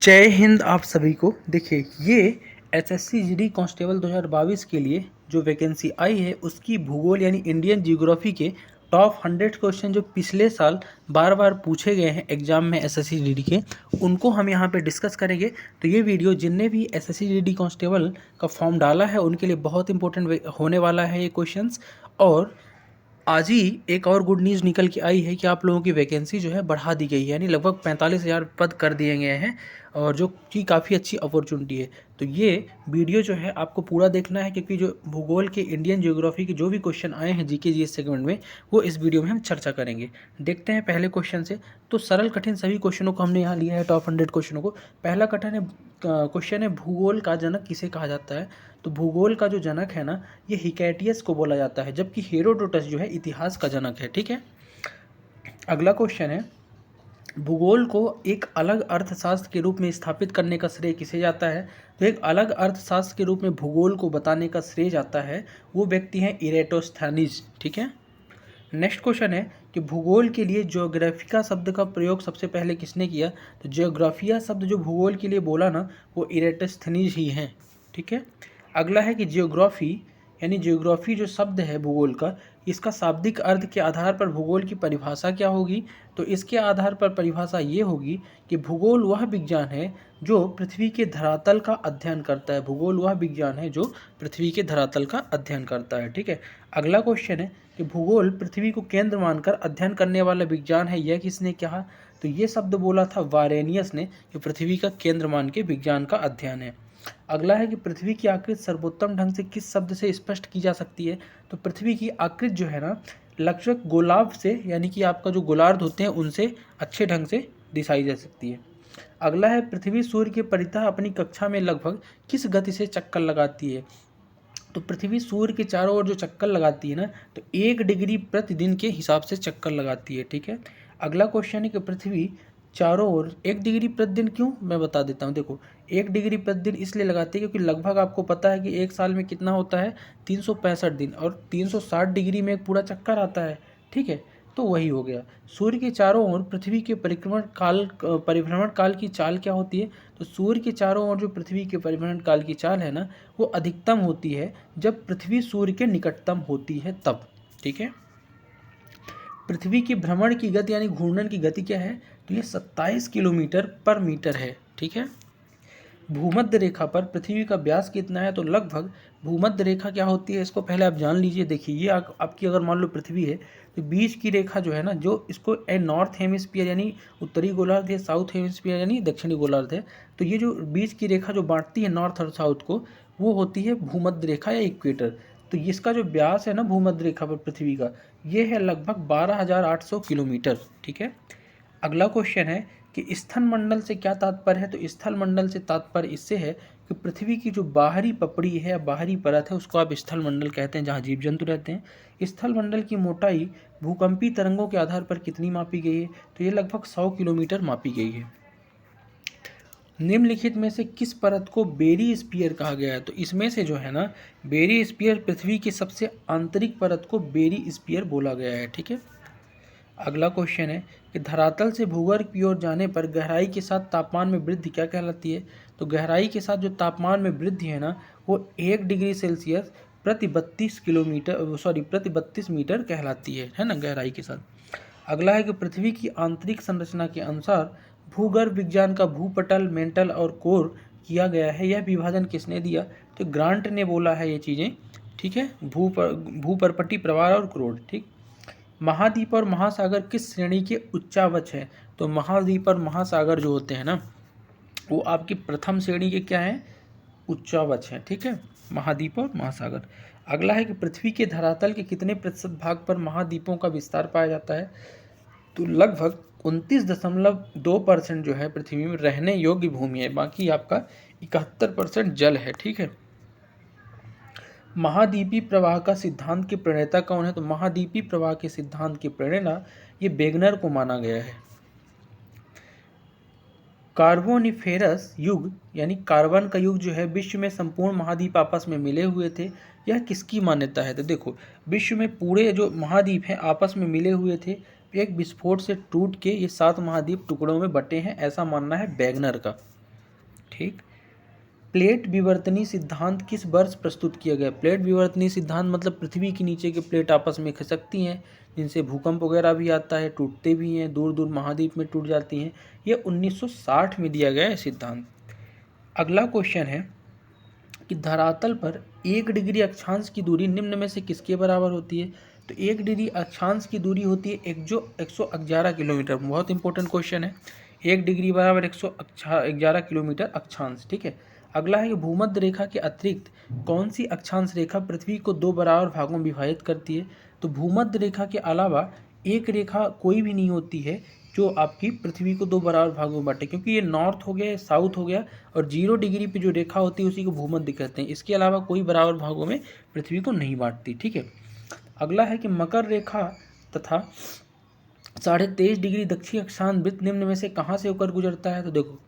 जय हिंद आप सभी को। देखिए, ये एसएससी जीडी कांस्टेबल 2022 के लिए जो वैकेंसी आई है उसकी भूगोल यानी इंडियन जियोग्राफी के टॉप 100 क्वेश्चन जो पिछले साल बार बार पूछे गए हैं एग्जाम में एसएससी जीडी के, उनको हम यहाँ पे डिस्कस करेंगे। तो ये वीडियो जिनने भी एसएससी जीडी कांस्टेबल का फॉर्म डाला है उनके लिए बहुत इंपॉर्टेंट होने वाला है ये क्वेश्चंस। और आज ही एक और गुड न्यूज़ निकल के आई है कि आप लोगों की वैकेंसी जो है बढ़ा दी गई है, यानी लगभग 45,000 पद कर दिए गए हैं, और जो कि काफ़ी अच्छी अपॉर्चुनिटी है। तो ये वीडियो जो है आपको पूरा देखना है, क्योंकि जो भूगोल के इंडियन ज्योग्राफी के जो भी क्वेश्चन आए हैं जीके जीएस सेगमेंट में, वो इस वीडियो में हम चर्चा करेंगे। देखते हैं पहले क्वेश्चन से। तो सरल कठिन सभी क्वेश्चनों को हमने यहाँ लिया है, टॉप 100 क्वेश्चनों को। पहला कठिन है क्वेश्चन है, भूगोल का जनक किसे कहा जाता है। तो भूगोल का जो जनक है ना, ये हिकैटियस को बोला जाता है, जबकि हेरोडोटस जो है इतिहास का जनक है। ठीक है। अगला क्वेश्चन है, भूगोल को एक अलग अर्थशास्त्र के रूप में स्थापित करने का श्रेय किसे जाता है। तो एक अलग अर्थशास्त्र के रूप में भूगोल को बताने का श्रेय जाता है, वो व्यक्ति हैं इरेटोस्थेनीज। ठीक है। नेक्स्ट क्वेश्चन है कि भूगोल के लिए ज्योग्राफिका शब्द का प्रयोग सबसे पहले किसने किया। तो ज्योग्राफिया शब्द जो भूगोल के लिए बोला ना, वो इरेटोस्थेनीज ही हैं। ठीक है। अगला है कि जियोग्राफी यानी जियोग्राफी जो शब्द है भूगोल का, इसका शाब्दिक अर्थ के आधार पर भूगोल की परिभाषा क्या होगी। तो इसके आधार पर परिभाषा ये होगी कि भूगोल वह विज्ञान है जो पृथ्वी के धरातल का अध्ययन करता है। भूगोल वह विज्ञान है जो पृथ्वी के धरातल का अध्ययन करता है। ठीक है। अगला क्वेश्चन है कि भूगोल पृथ्वी को केंद्र मानकर अध्ययन करने वाला विज्ञान है, यह किसने कहा। तो ये शब्द बोला था वारेनियस ने, कि पृथ्वी का केंद्र मान के विज्ञान का अध्ययन है। अगला है कि पृथ्वी की आकृति सर्वोत्तम ढंग से किस शब्द से स्पष्ट की जा सकती है। तो पृथ्वी की आकृति जो है ना, लक्षक गोलार्ध से, यानी कि आपका जो गोलार्ध होते हैं उनसे अच्छे ढंग से दिखाई जा सकती है। अगला है, पृथ्वी सूर्य के परितः अपनी कक्षा में लगभग किस गति से चक्कर लगाती है। तो पृथ्वी सूर्य के चारों ओर जो चक्कर लगाती है ना, तो 1 डिग्री प्रतिदिन के हिसाब से चक्कर लगाती है। ठीक है। अगला क्वेश्चन है कि पृथ्वी चारों ओर 1 डिग्री प्रतिदिन क्यों, मैं बता देता हूँ। देखो, 1 डिग्री प्रतिदिन इसलिए लगाती है क्योंकि लगभग आपको पता है कि एक साल में कितना होता है, 365 दिन, और 360 डिग्री में एक पूरा चक्कर आता है। ठीक है। तो वही हो गया। सूर्य के चारों ओर पृथ्वी के परिभ्रमण काल की चाल क्या होती है। तो सूर्य के चारों ओर जो पृथ्वी के परिभ्रमण काल की चाल है ना, वो अधिकतम होती है जब पृथ्वी सूर्य के निकटतम होती है तब। ठीक है। पृथ्वी की भ्रमण की गति यानी घूर्णन की गति क्या है। तो ये 27 किलोमीटर पर मीटर है। ठीक है। भूमध्य रेखा पर पृथ्वी का व्यास कितना है। तो लगभग भूमध्य रेखा क्या होती है, इसको पहले आप जान लीजिए। देखिए, ये आपकी अगर मान लो पृथ्वी है, तो बीच की रेखा जो है ना, जो इसको नॉर्थ हेमिस्फीयर यानी उत्तरी गोलार्ध है, साउथ हेमिस्फीयर यानी दक्षिणी गोलार्ध है, तो ये जो बीच की रेखा जो बांटती है नॉर्थ और साउथ को, वो होती है भूमध्य रेखा या इक्वेटर। तो इसका जो व्यास है ना भूमध्य रेखा पर पृथ्वी का, ये है लगभग 12,800 किलोमीटर। ठीक है। अगला क्वेश्चन है कि स्थल मंडल से क्या तात्पर्य है। तो स्थल मंडल से तात्पर्य इससे है कि पृथ्वी की जो बाहरी पपड़ी है, बाहरी परत है, उसको आप स्थल मंडल कहते हैं, जहाँ जीव जंतु रहते हैं। स्थल मंडल की मोटाई भूकंपी तरंगों के आधार पर कितनी मापी गई है। तो ये लगभग 100 किलोमीटर मापी गई है। निम्नलिखित में से किस परत को बेरी स्पीयर कहा गया है। तो इसमें से जो है ना, बेरी स्पीयर पृथ्वी की सबसे आंतरिक परत को बेरी स्पीयर बोला गया है। ठीक है। अगला क्वेश्चन है कि धरातल से भूगर्भ की ओर जाने पर गहराई के साथ तापमान में वृद्धि क्या कहलाती है। तो गहराई के साथ जो तापमान में वृद्धि है ना, वो 1 डिग्री सेल्सियस प्रति 32 मीटर कहलाती है ना, गहराई के साथ। अगला है कि पृथ्वी की आंतरिक संरचना के अनुसार भूगर्भ विज्ञान का भूपटल, मेंटल और कोर किया गया है, यह विभाजन किसने दिया। तो ग्रांट ने बोला है ये चीज़ें। ठीक है। भूपर्पटी, प्रवाह और क्रोड। ठीक। महाद्वीप और महासागर किस श्रेणी के उच्चावच हैं। तो महाद्वीप और महासागर जो होते हैं ना, वो आपकी प्रथम श्रेणी के क्या हैं, उच्चावच हैं। ठीक है। महाद्वीप और महासागर। अगला है कि पृथ्वी के धरातल के कितने प्रतिशत भाग पर महाद्वीपों का विस्तार पाया जाता है। तो लगभग 29.2% जो है पृथ्वी में रहने योग्य भूमि है, बाकी आपका 71% जल है। ठीक है। महाद्वीपीय प्रवाह का सिद्धांत के प्रणेता कौन है। तो महाद्वीपीय प्रवाह के सिद्धांत के प्रणेता ये वेगनर को माना गया है। कार्बोनिफेरस युग यानी कार्बन का युग जो है, विश्व में संपूर्ण महाद्वीप आपस में मिले हुए थे, यह किसकी मान्यता है। तो देखो, विश्व में पूरे जो महाद्वीप हैं आपस में मिले हुए थे, एक विस्फोट से टूट के ये 7 महाद्वीप टुकड़ों में बटे हैं, ऐसा मानना है वेगनर का। ठीक। प्लेट विवर्तनी सिद्धांत किस वर्ष प्रस्तुत किया गया? प्लेट विवर्तनी सिद्धांत मतलब पृथ्वी के नीचे के प्लेट आपस में खिसकती हैं, जिनसे भूकंप वगैरह भी आता है, टूटते भी हैं, दूर दूर महाद्वीप में टूट जाती हैं। ये 1960 में दिया गया है सिद्धांत। अगला क्वेश्चन है कि धरातल पर 1 डिग्री अक्षांश की दूरी निम्न में से किसके बराबर होती है? तो 1 डिग्री अक्षांश की दूरी होती है 111 किलोमीटर। बहुत इंपॉर्टेंट क्वेश्चन है। 1 डिग्री बराबर 111 किलोमीटर अक्षांश। ठीक है। अगला है कि भूमध्य रेखा के अतिरिक्त कौन सी अक्षांश रेखा पृथ्वी को 2 बराबर भागों में विभाजित करती है? तो भूमध्य रेखा के अलावा एक रेखा कोई भी नहीं होती है जो आपकी पृथ्वी को 2 बराबर भागों में बांटे, क्योंकि ये नॉर्थ हो गया, साउथ हो गया, और 0 डिग्री पे जो रेखा होती है उसी को भूमध्य कहते हैं। इसके अलावा कोई बराबर भागों में पृथ्वी को नहीं बांटती। ठीक है। अगला है कि मकर रेखा तथा 23.5 डिग्री दक्षिण अक्षांश वृत्त निम्न में से कहाँ से होकर गुजरता है? तो देखो,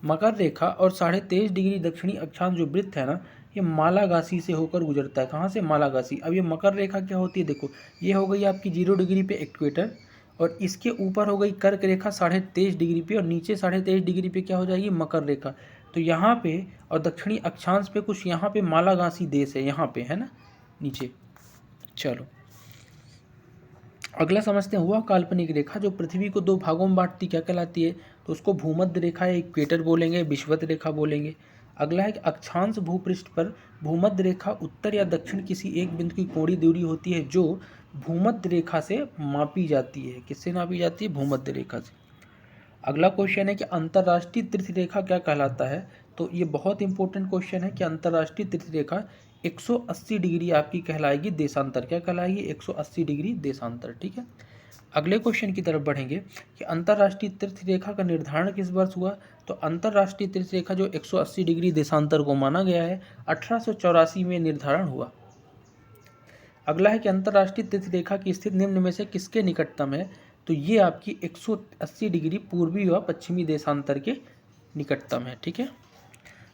मकर रेखा और 23.5 डिग्री दक्षिणी अक्षांश जो वृत्त है ना, ये मालागासी से होकर गुजरता है। कहाँ से? मालागासी। अब ये मकर रेखा क्या होती है? देखो, ये हो गई आपकी 0 डिग्री पे इक्वेटर, और इसके ऊपर हो गई कर्क रेखा 23.5 डिग्री पे, और नीचे 23.5 डिग्री पे क्या हो जाएगी? मकर रेखा। तो यहाँ पे और दक्षिणी अक्षांश पे कुछ यहाँ पे मालागासी देश है, यहाँ पे है ना नीचे। चलो अगला समझते हैं। हुआ काल्पनिक रेखा जो पृथ्वी को 2 भागों में बांटती क्या कहलाती है? तो उसको भूमध्य रेखा या इक्वेटर बोलेंगे, विषुवत रेखा बोलेंगे। अगला है कि अक्षांश भूपृष्ठ पर भूमध्य रेखा उत्तर या दक्षिण किसी एक बिंदु की कोणीय दूरी होती है जो भूमध्य रेखा से मापी जाती है। किससे नापी जाती है? भूमध्य रेखा से। अगला क्वेश्चन है कि अंतर्राष्ट्रीय तीर्थ रेखा क्या कहलाता है? तो ये बहुत इंपॉर्टेंट क्वेश्चन है कि अंतर्राष्ट्रीय तीर्थ रेखा 180 डिग्री आपकी कहलाएगी देशांतर। क्या कहलाएगी? 180 डिग्री देशांतर। ठीक है। अगले क्वेश्चन की तरफ बढ़ेंगे कि अंतर्राष्ट्रीय तीर्थ रेखा का निर्धारण किस वर्ष हुआ? तो अंतर्राष्ट्रीय तीर्थ रेखा जो 180 डिग्री देशांतर को माना गया है, 1884 में निर्धारण हुआ। अगला है कि अंतर्राष्ट्रीय तीर्थ रेखा की स्थिति निम्न में से किसके निकटतम है? तो ये आपकी 180 डिग्री पूर्वी व पश्चिमी देशांतर के निकटतम है। ठीक है।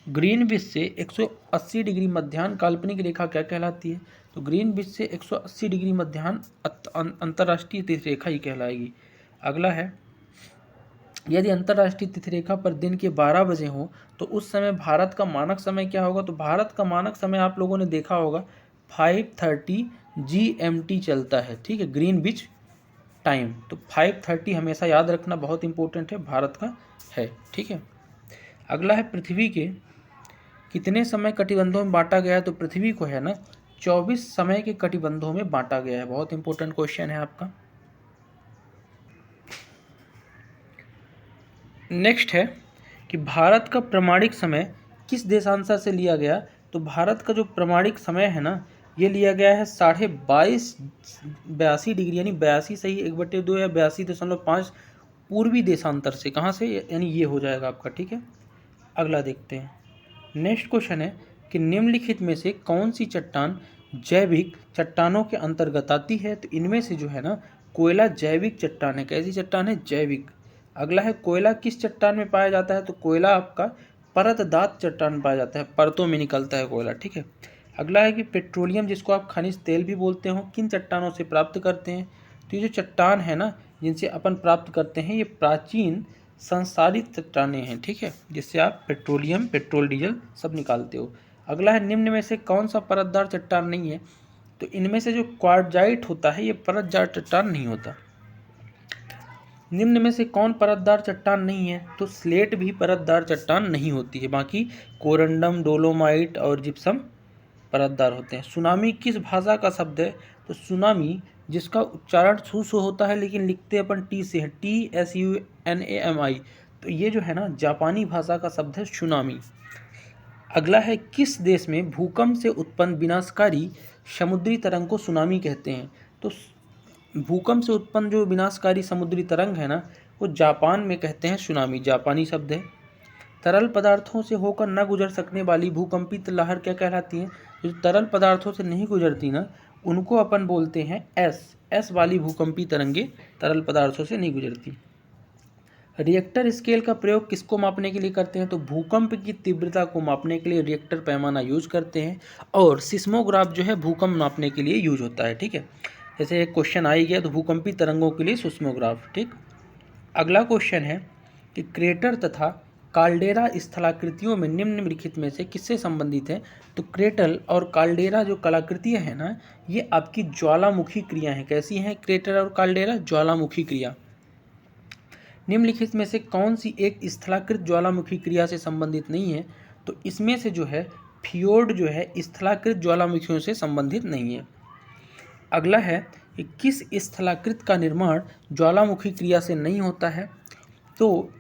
ग्रीनविच से 180 डिग्री मध्याह्न काल्पनिक रेखा क्या कहलाती है? तो ग्रीनविच से 180 डिग्री मध्याह्न अंतर्राष्ट्रीय तीर्थ रेखा ही कहलाएगी। अगला है, यदि अंतर्राष्ट्रीय तिथि रेखा पर दिन के 12 बजे हो तो उस समय भारत का मानक समय क्या होगा? तो भारत का मानक समय आप लोगों ने देखा होगा 5:30 GMT चलता है। ठीक है, ग्रीनविच टाइम। तो 5:30 हमेशा याद रखना, बहुत इंपॉर्टेंट है, भारत का है। ठीक है। अगला है, पृथ्वी के कितने समय कटिबंधों में बांटा गया है? तो पृथ्वी को है ना 24 समय के कटिबंधों में बांटा गया है। बहुत इंपॉर्टेंट क्वेश्चन है आपका। नेक्स्ट है कि भारत का प्रमाणिक समय किस देशांतर से लिया गया? तो भारत का जो प्रमाणिक समय है ना, ये लिया गया है 82 डिग्री, यानी 82 सही 1/2 या 82.5 पूर्वी देशांतर से। कहाँ से? यानी ये हो जाएगा आपका। ठीक है। अगला देखते हैं। नेक्स्ट क्वेश्चन है कि निम्नलिखित में से कौन सी चट्टान जैविक चट्टानों के अंतर्गत आती है? तो इनमें से जो है ना, कोयला जैविक चट्टान है। कैसी चट्टान है? जैविक। अगला है, कोयला किस चट्टान में पाया जाता है? तो कोयला आपका परतदात चट्टान में पाया जाता है, परतों में निकलता है कोयला। ठीक है। अगला है कि पेट्रोलियम, जिसको आप खनिज तेल भी बोलते हो, किन चट्टानों से प्राप्त करते हैं? तो ये जो चट्टान है ना, जिनसे अपन प्राप्त करते हैं, ये प्राचीन संसारित चट्टानें हैं। ठीक है, जिससे आप पेट्रोलियम, पेट्रोल, डीजल सब निकालते हो। अगला है, निम्न में से कौन सा परतदार चट्टान नहीं है? तो इनमें से जो क्वार्टजाइट होता है, ये परतदार चट्टान नहीं होता। निम्न में से कौन परतदार चट्टान नहीं है? तो स्लेट भी परतदार चट्टान नहीं होती है। बाकी कोरंडम, डोलोमाइट और जिप्सम परतदार होते हैं। सुनामी किस भाषा का शब्द है? तो सुनामी, जिसका उच्चारण सु होता है लेकिन लिखते अपन टी से है, TSUNAMI, तो ये जो है ना, जापानी भाषा का शब्द है सुनामी। अगला है, किस देश में भूकंप से उत्पन्न विनाशकारी समुद्री तरंग को सुनामी कहते हैं? तो भूकंप से उत्पन्न जो विनाशकारी समुद्री तरंग है ना, वो जापान में कहते हैं सुनामी, जापानी शब्द है। तरल पदार्थों से होकर न गुजर सकने वाली भूकंपित लहर क्या कहलाती है? जो तरल पदार्थों से नहीं गुजरती ना, उनको अपन बोलते हैं एस वाली भूकंपी तरंगे तरल पदार्थों से नहीं गुजरती। रिएक्टर स्केल का प्रयोग किसको मापने के लिए करते हैं? तो भूकंप की तीव्रता को मापने के लिए रिएक्टर पैमाना यूज करते हैं। और सिस्मोग्राफ जो है भूकंप नापने के लिए यूज होता है। ठीक है, जैसे एक क्वेश्चन आ ही गया, तो भूकंपी तरंगों के लिए सिस्मोग्राफ। ठीक। अगला क्वेश्चन है कि क्रेटर तथा काल्डेरा स्थलाकृतियों में निम्नलिखित में से किससे संबंधित है? तो क्रेटल और काल्डेरा जो कलाकृतियाँ हैं ना, ये आपकी ज्वालामुखी क्रिया हैं। कैसी हैं क्रेटल और काल्डेरा? ज्वालामुखी क्रिया। निम्नलिखित में से कौन सी एक स्थलाकृत ज्वालामुखी क्रिया से संबंधित नहीं है? तो इसमें से जो है फियोर्ड जो है स्थलाकृत ज्वालामुखियों से संबंधित नहीं है। अगला है कि किस स्थलाकृत का निर्माण ज्वालामुखी क्रिया से नहीं होता है? तो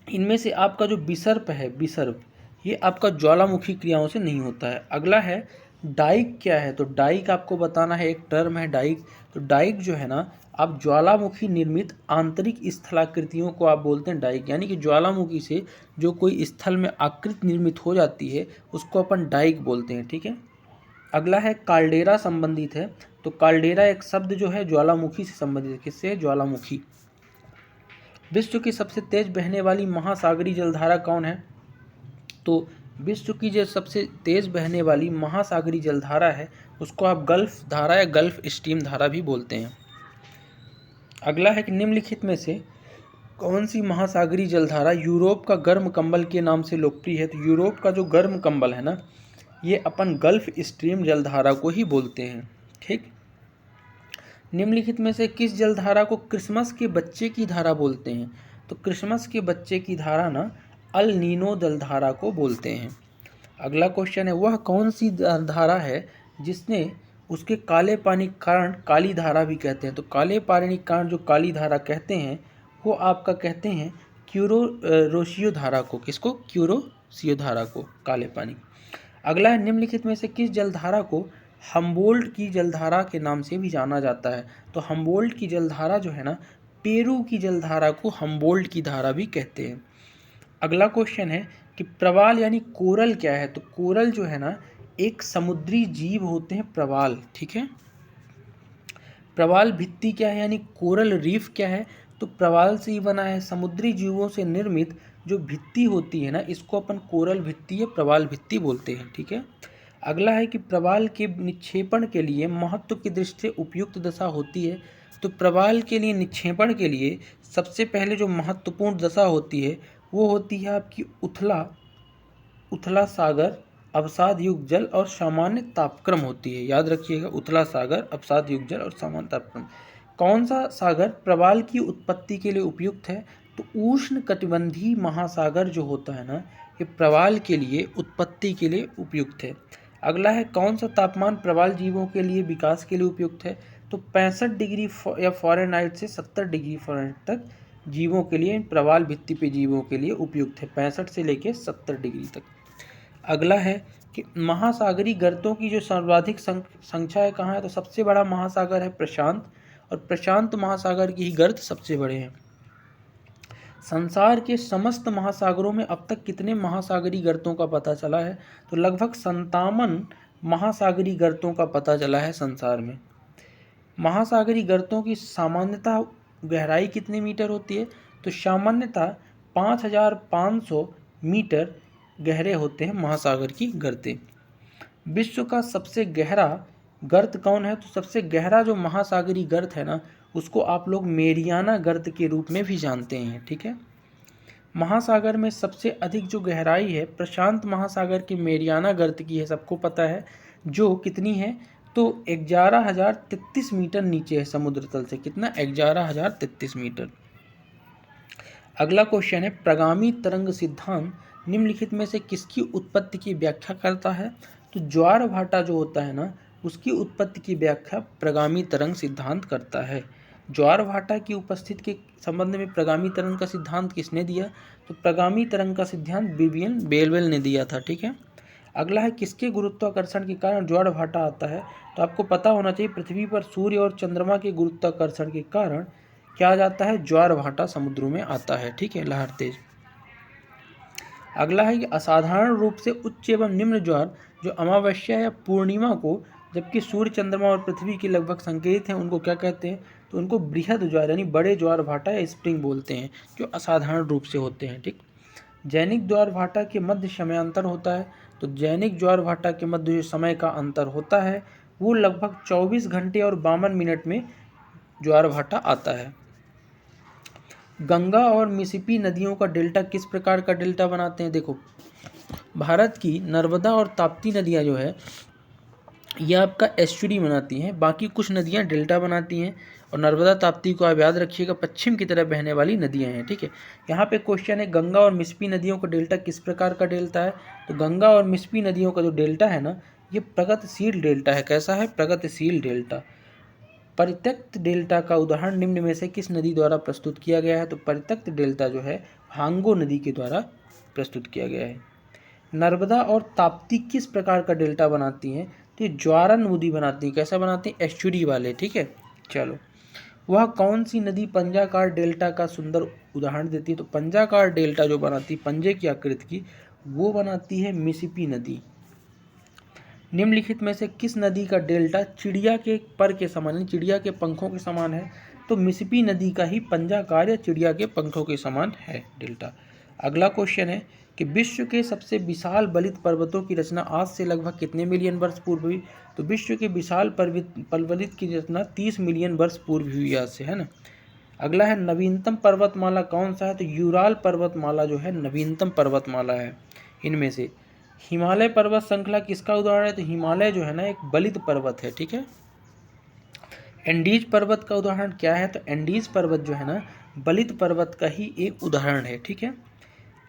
इनमें से आपका जो विसर्प है, विसर्प, ये आपका ज्वालामुखी क्रियाओं से नहीं होता है। अगला है डाइक क्या है? तो डाइक आपको बताना है, एक टर्म है डाइक। तो डाइक जो है ना, आप ज्वालामुखी निर्मित आंतरिक स्थलाकृतियों को आप बोलते हैं डाइक, यानी कि ज्वालामुखी से जो कोई स्थल में आकृति निर्मित हो जाती है उसको अपन डाइक बोलते हैं, ठीक है। अगला है काल्डेरा संबंधित है। तो काल्डेरा एक शब्द जो है ज्वालामुखी से संबंधित है। किससे? ज्वालामुखी। विश्व की सबसे तेज बहने वाली महासागरीय जलधारा कौन है? तो विश्व की जो सबसे तेज बहने वाली महासागरीय जलधारा है उसको आप गल्फ धारा या गल्फ स्ट्रीम धारा भी बोलते हैं। अगला है कि निम्नलिखित में से कौन सी महासागरीय जलधारा यूरोप का गर्म कंबल के नाम से लोकप्रिय है? तो यूरोप का जो गर्म कंबल है ना, ये अपन गल्फ स्ट्रीम जलधारा को ही बोलते हैं, ठीक। निम्नलिखित में से किस जलधारा को क्रिसमस के बच्चे की धारा बोलते हैं? तो क्रिसमस के बच्चे की धारा ना अल नीनो जलधारा को बोलते हैं। अगला क्वेश्चन है, वह कौन सी धारा है जिसने उसके काले पानी के कारण काली धारा भी कहते हैं? तो काले पानी के कारण जो काली धारा कहते हैं वो आपका कहते हैं क्यूरोसियो धारा को। किसको? क्यूरोसियो धारा को, काले पानी। अगला है, निम्नलिखित में से किस जलधारा को हम्बोल्ट की जलधारा के नाम से भी जाना जाता है? तो हम्बोल्ट की जलधारा जो है ना, पेरू की जलधारा को हम्बोल्ट की धारा भी कहते हैं। अगला क्वेश्चन है कि प्रवाल यानी कोरल क्या है? तो कोरल जो है ना एक समुद्री जीव होते हैं, प्रवाल, ठीक है। प्रवाल भित्ति क्या है यानी कोरल रीफ क्या है? तो प्रवाल से ही बना है। समुद्री जीवों से निर्मित जो भित्ति होती है ना, इसको अपन कोरल भित्ति या प्रवाल भित्ति बोलते हैं, ठीक है। अगला है कि प्रवाल के निक्षेपण के लिए महत्व की दृष्टि से उपयुक्त दशा होती है। तो प्रवाल के लिए निक्षेपण के लिए सबसे पहले जो महत्वपूर्ण दशा होती है वो होती है आपकी उथला सागर, अवसाद युक्त जल और सामान्य तापक्रम होती है। याद रखिएगा, उथला सागर, अवसाद युक्त जल और सामान्य तापक्रम। कौन सा सागर प्रवाल की उत्पत्ति के लिए उपयुक्त है? तो उष्ण कटिबंधीय महासागर जो होता है ना, ये प्रवाल के लिए उत्पत्ति के लिए उपयुक्त है। अगला है, कौन सा तापमान प्रवाल जीवों के लिए विकास के लिए उपयुक्त है? तो 65 डिग्री या फ़ारेनहाइट से 70 डिग्री फ़ारेनहाइट तक जीवों के लिए, प्रवाल भित्ति पे जीवों के लिए उपयुक्त है, 65 से लेकर 70 डिग्री तक। अगला है कि महासागरीय गर्तों की जो सर्वाधिक संख्या है कहाँ है? तो सबसे बड़ा महासागर है प्रशांत, और प्रशांत महासागर की ही गर्त सबसे बड़े हैं। संसार के समस्त महासागरों में अब तक कितने महासागरीय गर्तों का पता चला है? तो लगभग 57 महासागरीय गर्तों का पता चला है संसार में। महासागरीय गर्तों की सामान्यतः गहराई कितने मीटर होती है? तो सामान्यतः 5500 मीटर गहरे होते हैं महासागर की गर्तें। विश्व का सबसे गहरा गर्त कौन है? तो सबसे गहरा जो महासागरीय गर्त है ना, उसको आप लोग मेरियाना गर्त के रूप में भी जानते हैं, ठीक है। महासागर में सबसे अधिक जो गहराई है प्रशांत महासागर की मेरियाना गर्त की है, सबको पता है, जो कितनी है? तो 11,033 मीटर नीचे है समुद्र तल से। कितना? 11,033 मीटर। अगला क्वेश्चन है, प्रगामी तरंग सिद्धांत निम्नलिखित में से किसकी उत्पत्ति की व्याख्या करता है? तो ज्वार भाटा जो होता है ना, उसकी उत्पत्ति की व्याख्या प्रगामी तरंग सिद्धांत करता है। ज्वार भाटा की उपस्थिति के संबंध में प्रगामी तरंग का सिद्धांत किसने दिया? तो प्रगामी तरंग का सिद्धांत विवियन बेलवेल ने दिया था, ठीक है। अगला है, किसके गुरुत्वाकर्षण के कारण ज्वार भाटा आता है? तो आपको पता होना चाहिए, पृथ्वी पर सूर्य और चंद्रमा के गुरुत्वाकर्षण के कारण क्या आ जाता है? ज्वार भाटा समुद्रों में आता है, ठीक है, लहर तेज। अगला है कि असाधारण रूप से उच्च एवं निम्न ज्वार जो अमावस्या या पूर्णिमा को, जबकि सूर्य, चंद्रमा और पृथ्वी के लगभग संकेत हैं, उनको क्या कहते हैं? तो उनको बृहद ज्वार यानी बड़े ज्वार भाटा या स्प्रिंग बोलते हैं, जो असाधारण रूप से होते हैं, ठीक। जैनिक ज्वार भाटा के मध्य समयांतर होता है। तो जैनिक ज्वार भाटा के मध्य जो समय का अंतर होता है वो लगभग 24 घंटे और 52 मिनट में ज्वार भाटा आता है। गंगा और मिसिसिपी नदियों का डेल्टा किस प्रकार का डेल्टा बनाते हैं? देखो, भारत की नर्मदा और ताप्ती नदियाँ जो है ये आपका एस्चुरी बनाती हैं, बाकी कुछ नदियाँ डेल्टा बनाती हैं। और नर्मदा ताप्ती को आप याद रखिएगा पश्चिम की तरफ बहने वाली नदियाँ हैं, ठीक है। यहाँ पे क्वेश्चन है गंगा और मिसिसिपी नदियों का डेल्टा किस प्रकार का डेल्टा है? तो गंगा और मिसिसिपी नदियों का जो डेल्टा है ना, ये प्रगतिशील डेल्टा है। कैसा है? प्रगतिशील डेल्टा। परित्यक्त डेल्टा का उदाहरण निम्न में से किस नदी द्वारा प्रस्तुत किया गया है? तो परित्यक्त डेल्टा जो है हांगो नदी के द्वारा प्रस्तुत किया गया है। नर्मदा और ताप्ती किस प्रकार का डेल्टा बनाती हैं? तो ये ज्वारन नदी बनाती हैं। कैसा बनाती हैं? एस्चुरी वाले, ठीक है। चलो, वह कौन सी नदी पंजाकार डेल्टा का सुंदर उदाहरण देती है? तो पंजाकार डेल्टा जो बनाती है पंजे की आकृति की, वो बनाती है मिसिसिपी नदी। निम्नलिखित में से किस नदी का डेल्टा चिड़िया के पर के समान है, चिड़िया के पंखों के समान है? तो मिसिसिपी नदी का ही पंजाकार या चिड़िया के पंखों के समान है डेल्टा। अगला क्वेश्चन है कि विश्व के सबसे विशाल बलित पर्वतों की रचना आज से लगभग कितने मिलियन वर्ष पूर्व हुई? तो विश्व के विशाल पर्वत की रचना 30 मिलियन वर्ष पूर्व हुई आज से, है ना। अगला है नवीनतम पर्वतमाला कौन सा है? तो यूराल पर्वतमाला जो है नवीनतम पर्वतमाला है। इनमें से हिमालय पर्वत श्रृंखला किसका उदाहरण है? तो हिमालय जो है ना एक बलित पर्वत है, ठीक है। एंडीज पर्वत का उदाहरण क्या है? तो एंडीज पर्वत जो है ना बलित पर्वत का ही एक उदाहरण है, ठीक है।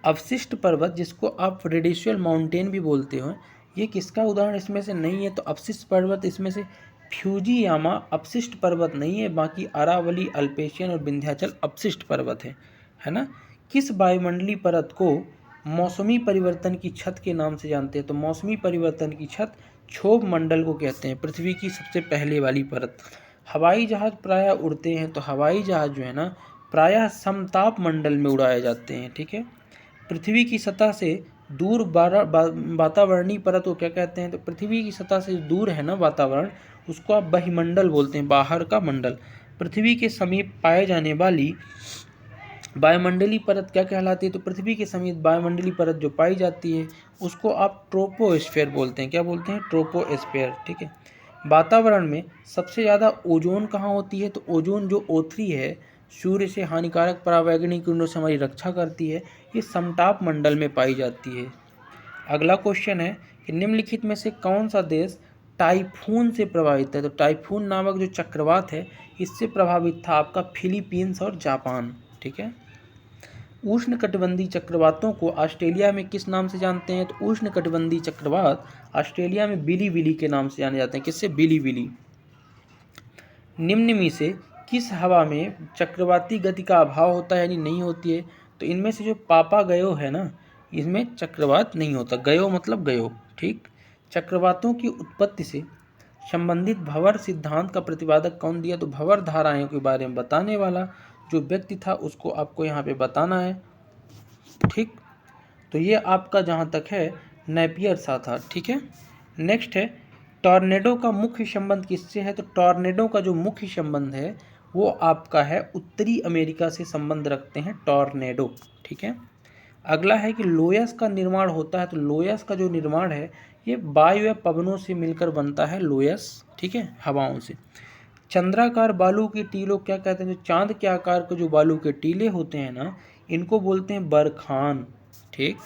अवशिष्ट पर्वत जिसको आप रेडिशियल माउंटेन भी बोलते हो, ये किसका उदाहरण इसमें से नहीं है? तो अवशिष्ट पर्वत इसमें से फ्यूजियामा अवशिष्ट पर्वत नहीं है, बाकी अरावली, अल्पेशियन और विंध्याचल अवशिष्ट पर्वत है ना। किस वायुमंडलीय परत को मौसमी परिवर्तन की छत के नाम से जानते हैं? तो मौसमी परिवर्तन की छत क्षोभ मंडल को कहते हैं, पृथ्वी की सबसे पहले वाली परत। हवाई जहाज प्रायः उड़ते हैं, तो हवाई जहाज जो है ना प्रायः समताप मंडल में उड़ाए जाते हैं, ठीक है। पृथ्वी की सतह से दूर वातावरणीय परत को क्या कहते हैं? तो पृथ्वी की सतह से दूर है ना वातावरण, उसको आप बहिमंडल बोलते हैं, बाहर का मंडल। पृथ्वी के समीप पाए जाने वाली वायुमंडलीय परत क्या कहलाती है? तो पृथ्वी के समीप वायुमंडलीय परत जो पाई जाती है उसको आप ट्रोपोस्फेयर बोलते हैं। क्या बोलते हैं? ट्रोपोस्फेयर, ठीक है। वातावरण में सबसे ज़्यादा ओजोन कहाँ होती है? तो ओजोन जो O3 है, सूर्य से हानिकारक परावैंगनी किरणों से हमारी रक्षा करती है, ये समताप मंडल में पाई जाती है। अगला क्वेश्चन है कि निम्नलिखित में से कौन सा देश टाइफून से प्रभावित है? तो टाइफून नामक जो चक्रवात है इससे प्रभावित था आपका फिलीपींस और जापान, ठीक है। उष्णकटिबंधीय चक्रवातों को ऑस्ट्रेलिया में किस नाम से जानते हैं? तो उष्णकटिबंधीय चक्रवात ऑस्ट्रेलिया में बिली बिली के नाम से जाने जाते हैं। किससे? बिली बिली। निम्न में से किस हवा में चक्रवाती गति का अभाव होता है यानी नहीं होती है? तो इनमें से जो पापा गयो है ना, इसमें चक्रवात नहीं होता। गयो मतलब गयो, ठीक। चक्रवातों की उत्पत्ति से संबंधित भंवर सिद्धांत का प्रतिपादक कौन दिया? तो भंवर धाराओं के बारे में बताने वाला जो व्यक्ति था उसको आपको यहाँ पे बताना है, ठीक। तो ये आपका जहाँ तक है नेपियर सा था, ठीक है। नेक्स्ट है टॉर्नेडो का मुख्य संबंध किससे है? तो टॉर्नेडो का जो मुख्य संबंध है वो आपका है उत्तरी अमेरिका से संबंध रखते हैं टॉर्नेडो, ठीक है। अगला है कि लोयस का निर्माण होता है, तो लोयस का जो निर्माण है ये वायु या पवनों से मिलकर बनता है लोयस, ठीक है, हवाओं से। चंद्राकार बालू के टीलों क्या कहते हैं? तो चांद के आकार के जो बालू के टीले होते हैं ना इनको बोलते हैं बरखान, ठीक।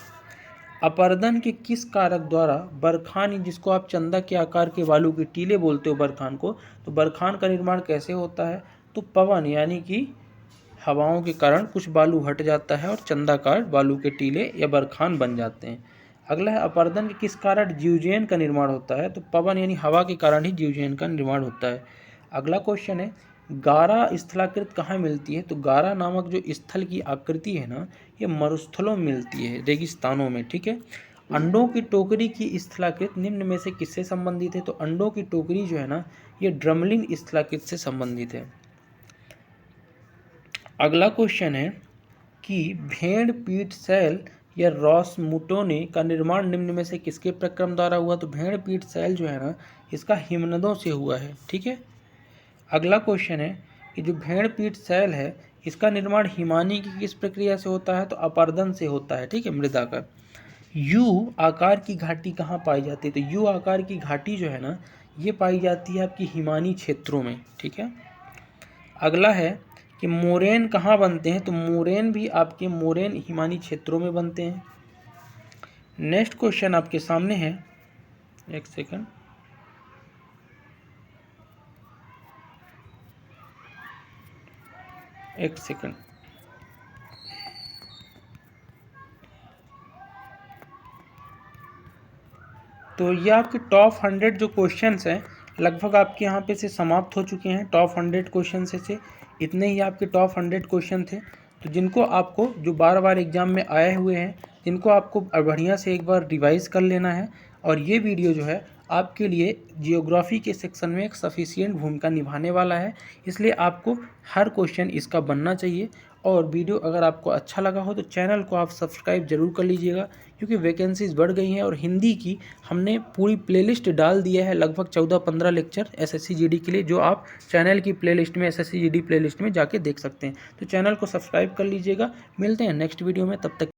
अपरदन के किस कारक द्वारा बरखान, जिसको आप चंदा के आकार के बालू के टीले बोलते हो बरखान को, तो बरखान का निर्माण कैसे होता है? तो पवन यानी कि हवाओं के कारण कुछ बालू हट जाता है और चंदाकार बालू के टीले या बरखान बन जाते हैं। अगला है अपरदन के किस कारण जीवजैन का निर्माण होता है? तो पवन यानी हवा के कारण ही जीवजैन का निर्माण होता है। अगला क्वेश्चन है गारा स्थलाकृत कहाँ मिलती है? तो गारा नामक जो स्थल की आकृति है ना ये मरुस्थलों में मिलती है, रेगिस्तानों में, ठीक है। अंडों की टोकरी की स्थलाकृत निम्न में से किससे संबंधित है? तो अंडों की टोकरी जो है ना ये ड्रमलिन स्थलाकृत से संबंधित है। अगला क्वेश्चन है कि भेड़ पीठ शैल या रॉसमुटोने का निर्माण निम्न में से किसके प्रक्रम द्वारा हुआ? तो भेड़ पीठ शैल जो है ना इसका हिमनदों से हुआ है, ठीक है। अगला क्वेश्चन है कि जो भेड़ पीठ शैल है इसका निर्माण हिमानी की किस प्रक्रिया से होता है? तो अपरदन से होता है, ठीक है, मृदा का। यू आकार की घाटी कहाँ पाई जाती है? तो यू आकार की घाटी जो है ना ये पाई जाती है आपकी हिमानी क्षेत्रों में, ठीक है। अगला है कि मोरेन कहाँ बनते हैं, तो मोरेन भी आपके मोरेन हिमानी क्षेत्रों में बनते हैं। नेक्स्ट क्वेश्चन आपके सामने है, एक सेकंड, तो ये आपके टॉप 100 जो क्वेश्चंस हैं लगभग आपके यहाँ पे से समाप्त हो चुके हैं। टॉप 100 क्वेश्चन से इतने ही आपके टॉप 100 क्वेश्चन थे, तो जिनको आपको जो बार बार एग्जाम में आए हुए हैं, जिनको आपको बढ़िया से एक बार रिवाइज़ कर लेना है। और ये वीडियो जो है आपके लिए जियोग्राफी के सेक्शन में एक सफिशिएंट भूमिका निभाने वाला है, इसलिए आपको हर क्वेश्चन इसका बनना चाहिए। और वीडियो अगर आपको अच्छा लगा हो तो चैनल को आप सब्सक्राइब जरूर कर लीजिएगा, क्योंकि वैकेंसीज़ बढ़ गई हैं और हिंदी की हमने पूरी प्लेलिस्ट डाल दिया है, लगभग 14-15 लेक्चर एसएससी जीडी के लिए, जो आप चैनल की प्लेलिस्ट में, एसएससी जीडी प्लेलिस्ट में जाके देख सकते हैं। तो चैनल को सब्सक्राइब कर लीजिएगा। मिलते हैं नेक्स्ट वीडियो में, तब तक